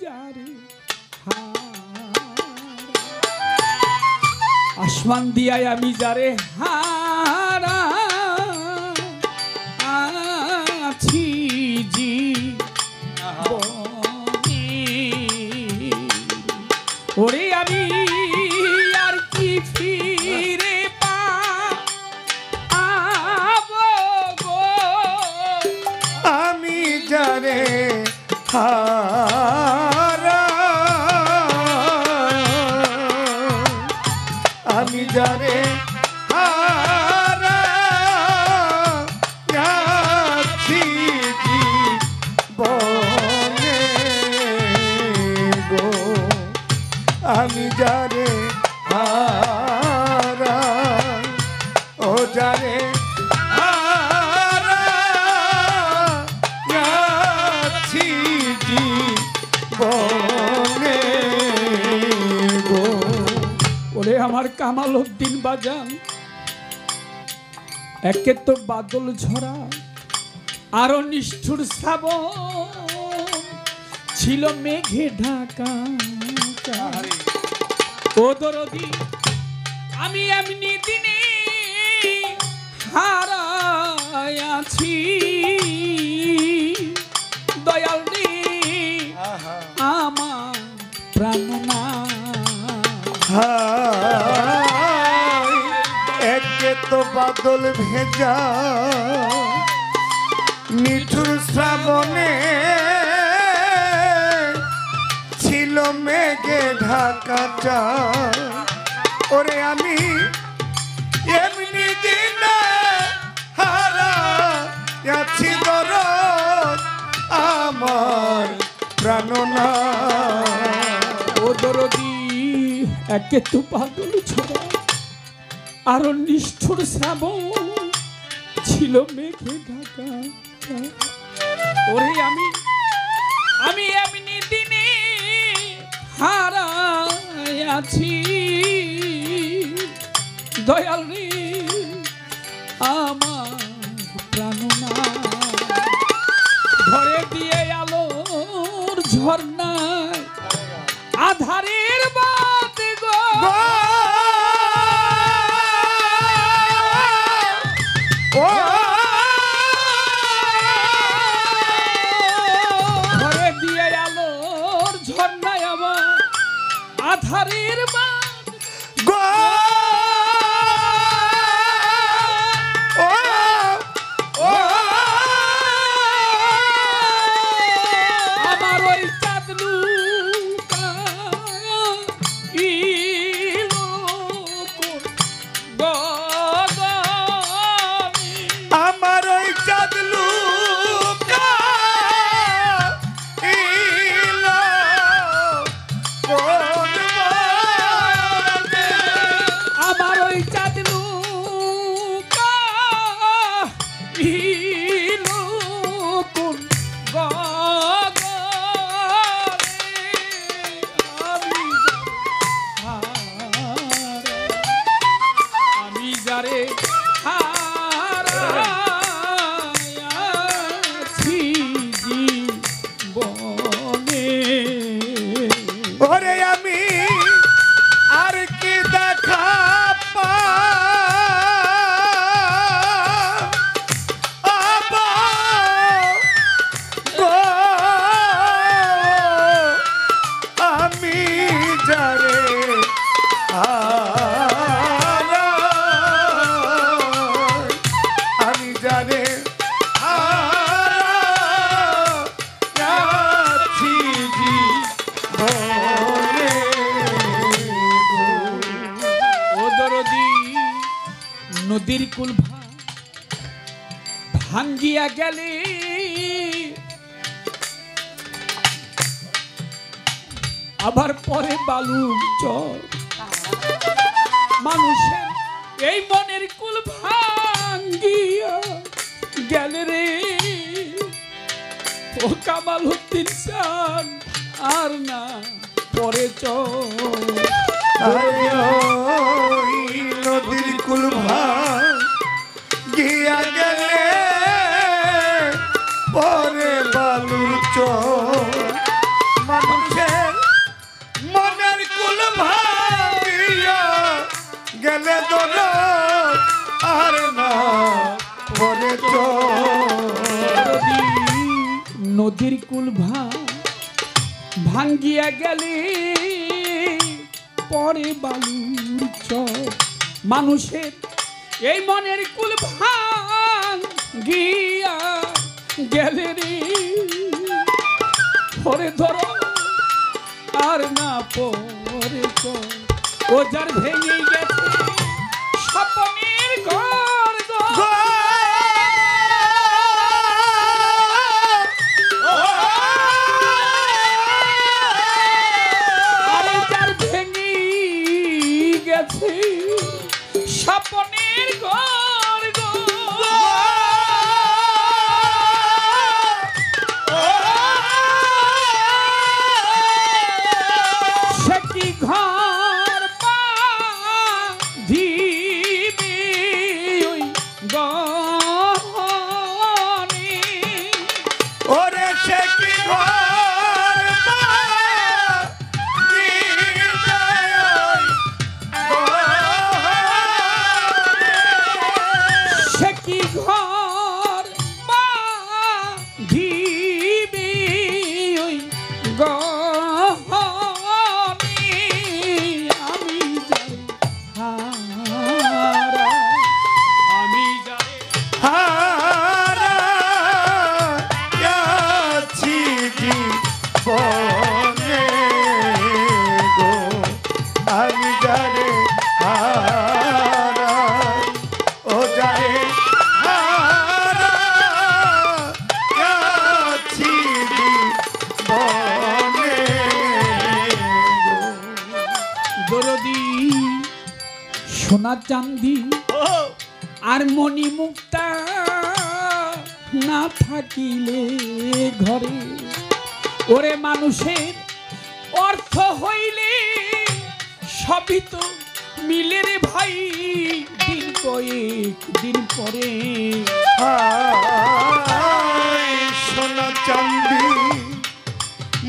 যারে আসমান দিয়াই আমি যারে হারা আছি জি ওরে আমি আর কি ফিরে পাবো গো আমি যারে হারা আমি যারে হারা আছি জীবনে গো আমি যারে হারা ও যারে হারা আছি জীবনে গো ওরে আমার কামাল উদ্দিন বাজান একে তো বাদল ঝরা আরো নিষ্ঠুর শ্রাবণ ছিল মেঘে ঢাকা ও দরদি আমি এমনি দিনে হারায় আছি দয়াল রে আমার প্রাণনা একে তো বাদল ভেজা নিঠুর শ্রাবণে ছিল মেঘে ঢাকাটা ওরে আমি এমনি দিন হারা আছি দরদ আমার প্রাণনা ও দরদি একে তো পাগল ছড়া আরো নিষ্ঠুর শ্রাবণ ছিল মেঘে ঢাকা ওরে আমি এমনি দিনে হারায় আছি দয়াল রে আমার প্রাণনা ঘরে দিয়ে আলোর ঝর্ণায় আধারের বাত গো ঘরে দিয়ে আলোর ঝর্ণায় আমার আধারের বাত গো আমার ওই চাঁদলু আমার ওই চাঁদলু আমার ওই চাঁদলু আমি যারে হারাইয়াছি জীবনে ওরে আমি আর কি দেখা পাবো গো আমি যারে আমি যারে আছি জীবনে ও দরদি নদীর কুল ভাঙ্গিয়া গেলে আবার পরে বালু চর মানুষের এই মনের কুল ভাঙ্গিয়া গেলে রে ও কামাল উদ্দিন চান আর না পরে চর নদীর কুল গিয়া গেলে পরে বালুর চর মানুষ নদীর কুল ভাঙ্গিয়া গেলে পরে বালুর চর মানুষের এই মনের কুল ভাঙ্গিয়া গেলে রে পরে ধরো আর না পরে চর ও যার ভেঙে গেছে স্বপ্নের ঘর আরে যার ভেঙে গেছে স্বপ্নের ঘর সে কি ঘর দিবে ওই গহনে ওরে সে কি ঘর দিবে সে কি ঘর দিবে ওই গহনে আমি যাই হারা আমি যাই হারাইয়াছি জীবনে গো আমি যারে হারাই ও যারে হারাইয়াছি জীবনে গো দরদি সোনা চাঁদি আর মণি মুক্তা না থাকিলে ঘরে ওরে মানুষের অর্থ হইলে সবই তো মিলে রে ভাই দিন কয়েক দিন পরে হায় সোনা চাঁদি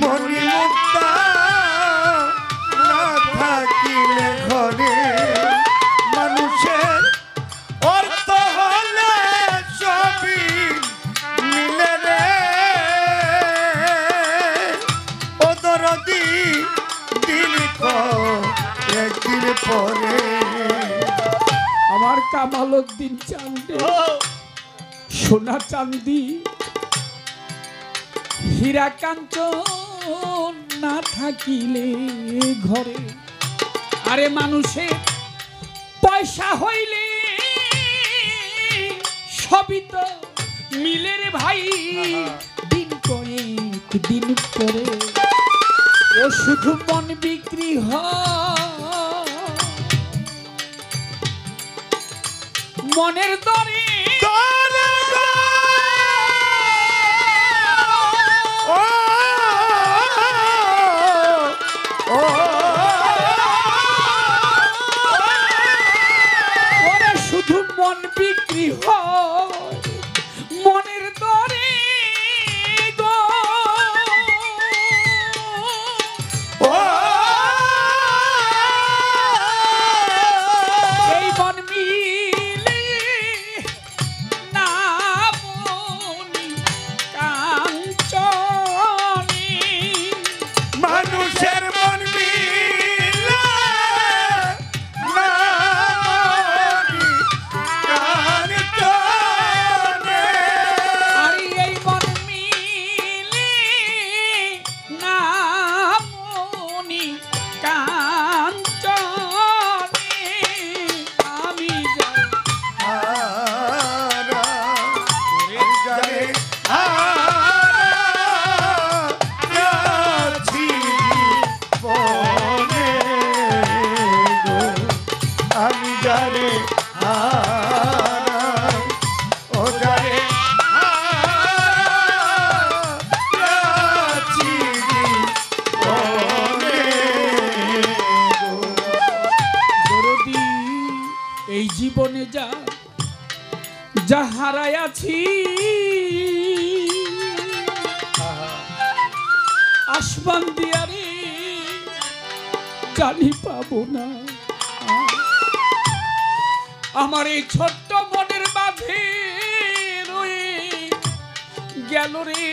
মণি মুক্তা না থাকিলে ঘরে মানুষের অর্থ হলে সবই মিলে রে ও দরদি দিন একদিন পরে আমার কামালউদ্দিন চাঁদে সোনা চাঁদি হীরা কাঞ্চন না থাকিলে ঘরে আরে মানুষের পয়সা হইলে সবই তো মিলে রে ভাই দিন কয়েক দিন পরে ও শুধু মন বিক্রি হয় মনের দরে ওরে শুধু মন বিক্রি হয় মনের দরে গো এই মন মিলে না মনি কাঞ্চনী মানুষের মন মিলে না মনি কাঞ্চনে। আরে এই মন মিলে না মনি কাঞ্চনী আমি যাই আমি যারে ও যারে দরদি এই জীবনে যা হারাইয়াছি আসমান দিয়ারে জানি পাবো না আমার এই ছোট্ট মনের মাঝে রয়ে গেল রে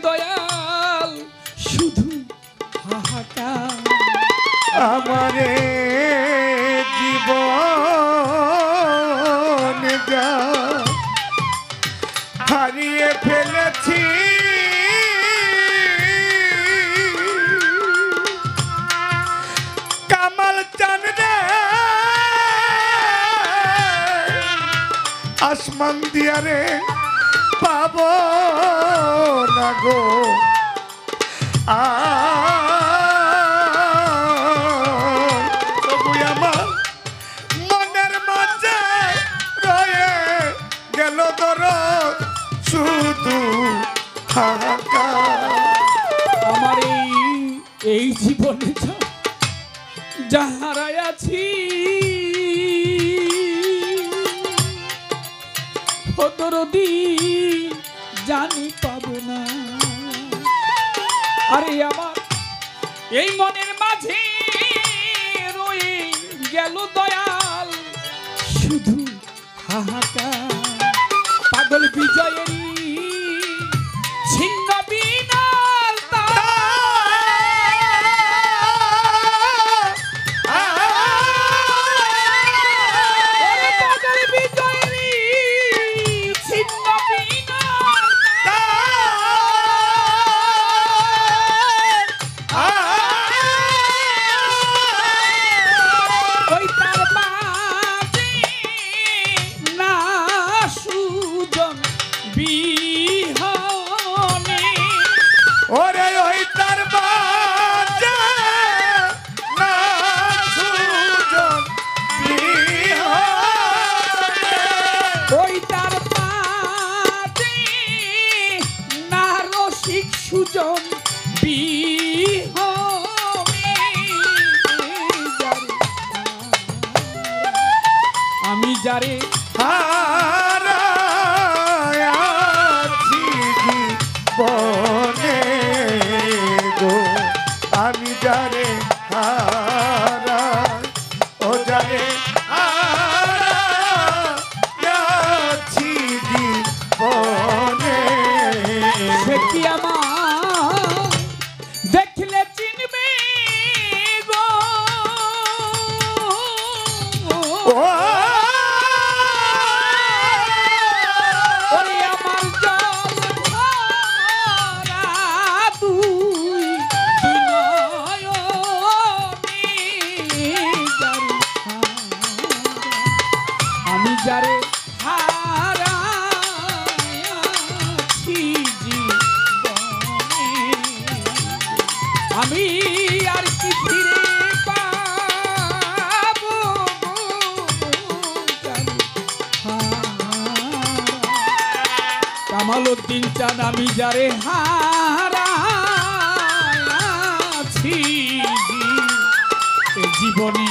দয়াল শুধু হাহাকার। আমারে জীবন যা হারিয়ে ফেলেছি কামাল চান রে আসমান দিয়া রে পাবো না গো তবু আমার মনের মাঝে রয়ে গেল তোর শুধু হাহাকার। আমার এই জীবনে যাহারাই আছি দরদি জানি পাবো না। আরে আমার এই মনের মাঝে রয়ে গেল দয়াল শুধু হাহাকার। পাগল বিজয়েরই ছিন্ন বিনার পাগল বিজয়েরই ছিন্ন বিনার ওই তার বাজে না সুজন বিহনে। ওরে ওই তার বাজে না সুজন বিহনে। ওই তার বাজে না রসিক সুজন বিহনে। আমি যারে হারায়াছি জীবনে গো আমি যারে হারাই ও যারে হারায়াছি জীবনে সে কি আমার দেখলে চিনবে গো। ওরে আমার জল ভরা দুই নয়নে যারে আমি যারে হারাইয়াছি জীবনে আমি আর কি ফিরে পাবো কামালউদ্দিন চান আমি যারে হারাইয়াছি জীবনে